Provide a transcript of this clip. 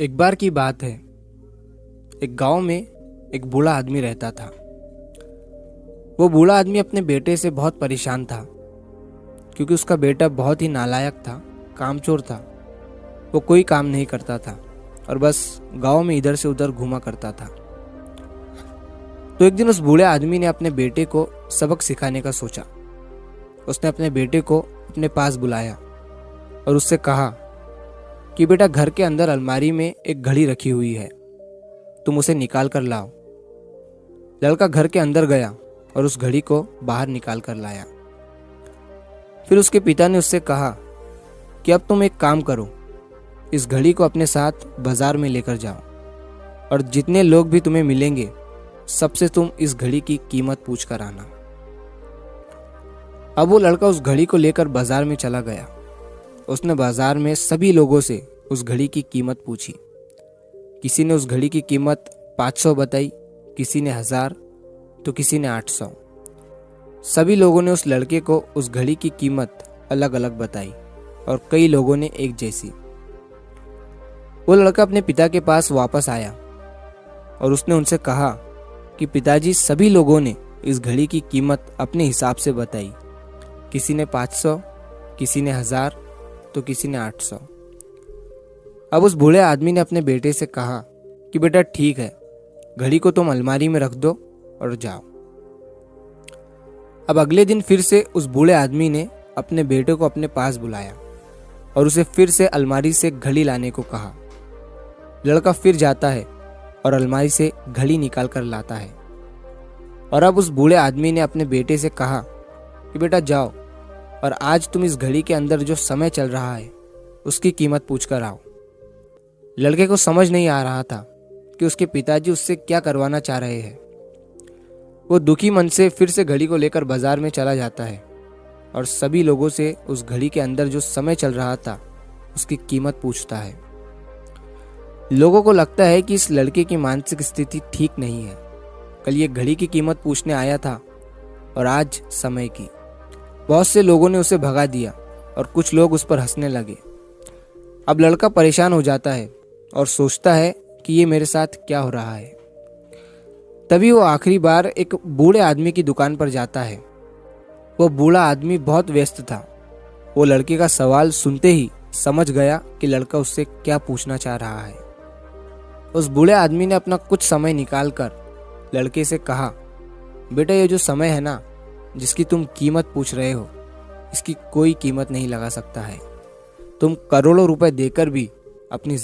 एक बार की बात है। एक गांव में एक बूढ़ा आदमी रहता था। वो बूढ़ा आदमी अपने बेटे से बहुत परेशान था, क्योंकि उसका बेटा बहुत ही नालायक था, कामचोर था। वो कोई काम नहीं करता था और बस गांव में इधर से उधर घूमा करता था। तो एक दिन उस बूढ़े आदमी ने अपने बेटे को सबक सिखाने का सोचा। उसने अपने बेटे को अपने पास बुलाया और उससे कहा कि बेटा, घर के अंदर अलमारी में एक घड़ी रखी हुई है, तुम उसे निकाल कर लाओ। लड़का घर के अंदर गया और उस घड़ी को बाहर निकाल कर लाया। फिर उसके पिता ने उससे कहा कि अब तुम एक काम करो, इस घड़ी को अपने साथ बाजार में लेकर जाओ और जितने लोग भी तुम्हें मिलेंगे सबसे तुम इस घड़ी की कीमत पूछ कर आना। अब वो लड़का उस घड़ी को लेकर बाजार में चला गया। उसने बाजार में सभी लोगों से उस घड़ी की कीमत पूछी। किसी ने उस घड़ी की कीमत 500 बताई, किसी ने 1000, तो किसी ने 800। सभी लोगों ने उस लड़के को उस घड़ी की कीमत अलग अलग बताई और कई लोगों ने एक जैसी। वो लड़का अपने पिता के पास वापस आया और उसने उनसे कहा कि पिताजी, सभी लोगों ने इस घड़ी की कीमत अपने हिसाब से बताई। किसी ने 500, किसी ने 1000, तो किसी ने 800। अब उस बूढ़े आदमी ने अपने बेटे से कहा कि बेटा ठीक है, घड़ी को तुम अलमारी में रख दो और जाओ। अब अगले दिन फिर से उस बूढ़े आदमी ने अपने बेटे को अपने पास बुलाया और उसे फिर से अलमारी से घड़ी लाने को कहा। लड़का फिर जाता है और अलमारी से घड़ी निकाल कर लाता है। और अब उस बूढ़े आदमी ने अपने बेटे से कहा कि बेटा जाओ और आज तुम इस घड़ी के अंदर जो समय चल रहा है उसकी कीमत पूछ कर आओ। लड़के को समझ नहीं आ रहा था कि उसके पिताजी उससे क्या करवाना चाह रहे हैं। वो दुखी मन से फिर से घड़ी को लेकर बाजार में चला जाता है और सभी लोगों से उस घड़ी के अंदर जो समय चल रहा था उसकी कीमत पूछता है। लोगों को लगता है कि इस लड़के की मानसिक स्थिति ठीक नहीं है। कल ये घड़ी की कीमत पूछने आया था और आज समय की। बहुत से लोगों ने उसे भगा दिया और कुछ लोग उस पर हंसने लगे। अब लड़का परेशान हो जाता है और सोचता है कि ये मेरे साथ क्या हो रहा है। तभी वो आखिरी बार एक बूढ़े आदमी की दुकान पर जाता है। वो बूढ़ा आदमी बहुत व्यस्त था। वो लड़के का सवाल सुनते ही समझ गया कि लड़का उससे क्या पूछना चाह रहा है। उस बूढ़े आदमी ने अपना कुछ समय निकालकर लड़के से कहा, बेटा, ये जो समय है ना, जिसकी तुम कीमत पूछ रहे हो, इसकी कोई कीमत नहीं लगा सकता है। तुम करोड़ों रुपए देकर भी अपनी